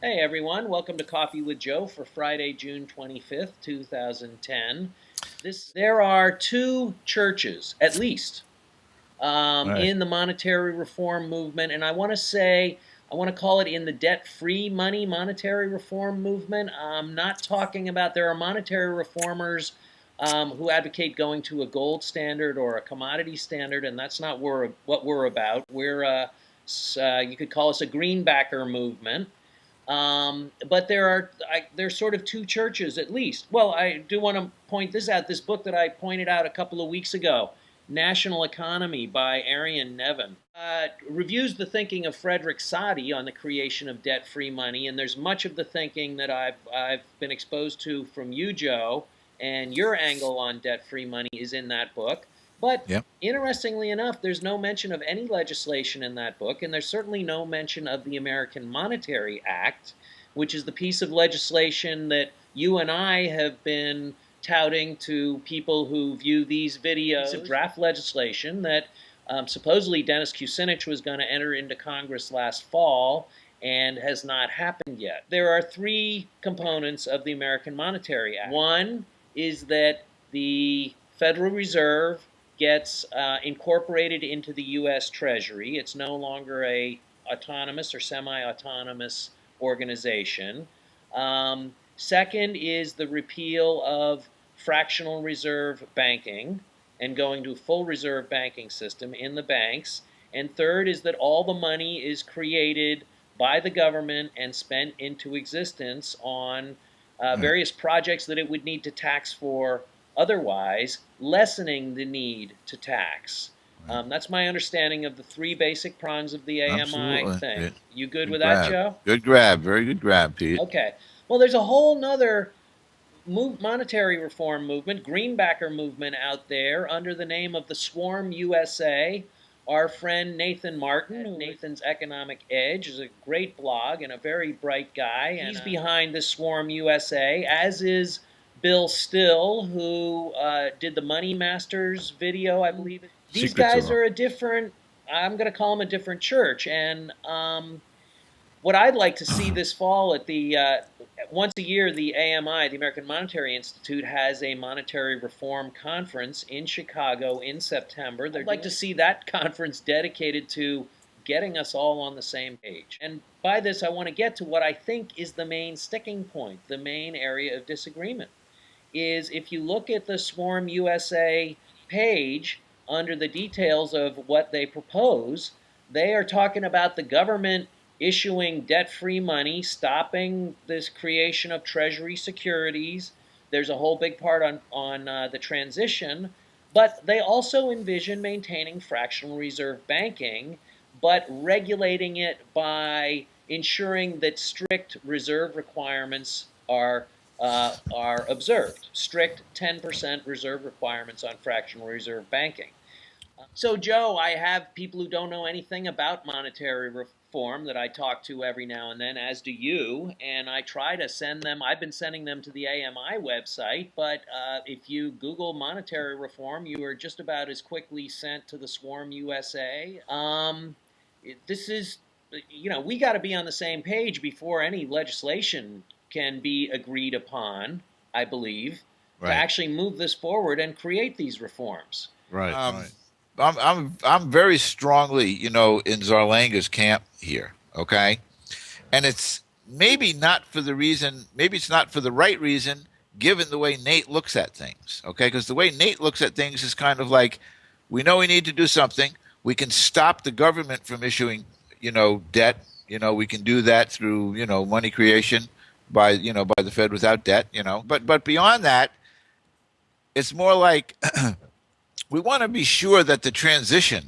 Hey everyone, welcome to Coffee with Joe for Friday, June 25th, 2010. There are two churches, at least, Right. in the monetary reform movement, and I want to call it in the debt-free money monetary reform movement. I'm not talking about there are monetary reformers who advocate going to a gold standard or a commodity standard, and that's not what we're about. You could call us a greenbacker movement. But there's sort of two churches at least. Well, I do want to point this out. This book that I pointed out a couple of weeks ago, National Economy by Arian Nevin, reviews the thinking of Frederick Soddy on the creation of debt-free money, and there's much of the thinking that I've been exposed to from you, Joe, and your angle on debt-free money is in that book. But Yep. interestingly enough, there's no mention of any legislation in that book, and there's certainly no mention of the American Monetary Act, which is the piece of legislation that you and I have been touting to people who view these videos of draft legislation that supposedly Dennis Kucinich was going to enter into Congress last fall and has not happened yet. There are three components of the American Monetary Act. One is that the Federal Reserve gets incorporated into the U.S. Treasury. It's no longer a autonomous or semi-autonomous organization. Second is the repeal of fractional reserve banking and going to a full reserve banking system in the banks. And third is that all the money is created by the government and spent into existence on Right. various projects that it would need to tax for otherwise, lessening the need to tax. Right. That's my understanding of the three basic prongs of the AMI Absolutely. thing. Good. You good Good with that, grab. Joe? Good grab. Very good grab, Pete. Okay. Well, there's a whole nother monetary reform movement, greenbacker movement out there under the name of the Swarm USA. Our friend Nathan Martin, Nathan's Economic Edge, is a great blog and a very bright guy. He's behind the Swarm USA, as is Bill Still, who did the Money Masters video, I believe. These Secrets of guys them. are I'm going to call them a different church. And what I'd like to see this fall at the once a year, the AMI, the American Monetary Institute, has a monetary reform conference in Chicago in September. I'd like to see that conference dedicated to getting us all on the same page. And by this, I want to get to what I think is the main sticking point, the main area of disagreement. Is if you look at the Swarm USA page under the details of what they propose, they are talking about the government issuing debt-free money, stopping this creation of treasury securities. There's a whole big part on the transition, but they also envision maintaining fractional reserve banking, but regulating it by ensuring that strict reserve requirements are observed. Strict 10% reserve requirements on fractional reserve banking. So, Joe, I have people who don't know anything about monetary reform that I talk to every now and then, as do you, and I try to send them. I've been sending them to the AMI website, but if you Google monetary reform, you are just about as quickly sent to the Swarm USA. This is, we got to be on the same page before any legislation can be agreed upon, I believe, to Right. actually move this forward and create these reforms. Right. Right. I'm very strongly, in Zarlenga's camp here. Okay. And it's maybe it's not for the right reason, given the way Nate looks at things. Okay. Because the way Nate looks at things is kind of like, we know we need to do something. We can stop the government from issuing, debt. We can do that through, money creation by the Fed without debt. But beyond that, it's more like we want to be sure that the transition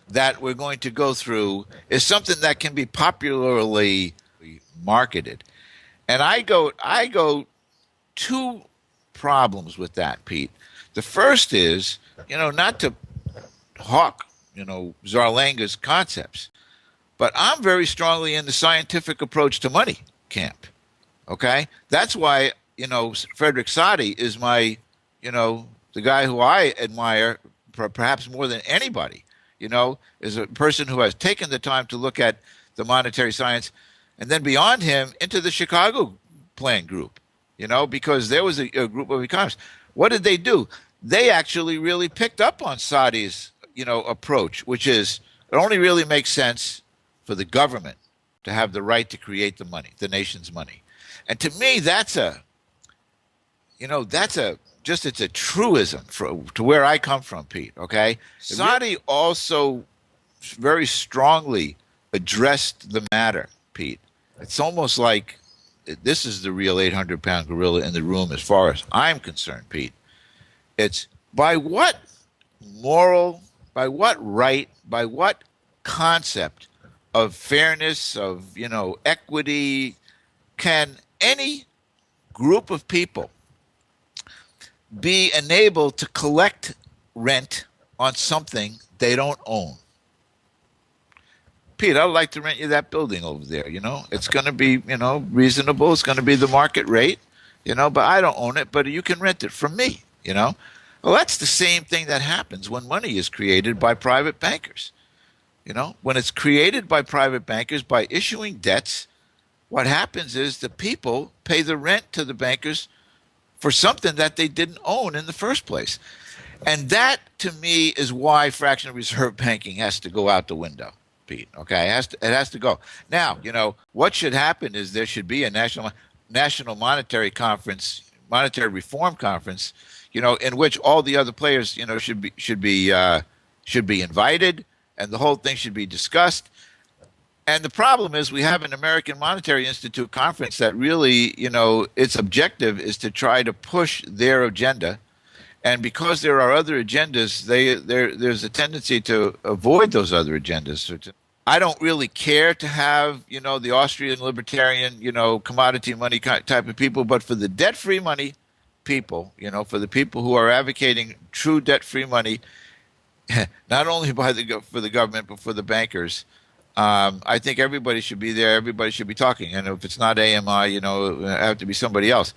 that we're going to go through is something that can be popularly marketed. And I go two problems with that, Pete. The first is, not to hawk, Zarlanga's concepts, but I'm very strongly in the scientific approach to money camp. Okay, that's why Frederick Soddy is the guy who I admire perhaps more than anybody. Is a person who has taken the time to look at the monetary science, and then beyond him into the Chicago plan group, because there was a group of economists. What did they do? They actually really picked up on Saudi's, approach, which is it only really makes sense for the government to have the right to create the money, the nation's money. And to me, that's a just it's a truism to where I come from, Pete. Okay, Saudi also very strongly addressed the matter, Pete. It's almost like this is the real 800-pound gorilla in the room as far as I'm concerned, Pete. It's by what moral, by what right, by what concept of fairness, of, equity, can any group of people be enabled to collect rent on something they don't own? Pete, I'd like to rent you that building over there. It's going to be, reasonable. It's going to be the market rate, but I don't own it, but you can rent it from me. Well, that's the same thing that happens when money is created by private bankers. When it's created by private bankers by issuing debts, what happens is the people pay the rent to the bankers for something that they didn't own in the first place. And that, to me, is why fractional reserve banking has to go out the window, Pete. Okay, it has to go. Now, what should happen is there should be a national monetary conference, monetary reform conference, in which all the other players, should be invited, and the whole thing should be discussed. And the problem is we have an American Monetary Institute conference that really, its objective is to try to push their agenda. And because there are other agendas, there's a tendency to avoid those other agendas. I don't really care to have, the Austrian libertarian, commodity money type of people, but for the debt-free money people, for the people who are advocating true debt-free money, not only for the government, but for the bankers, I think everybody should be there. Everybody should be talking. And if it's not AMI, it have to be somebody else.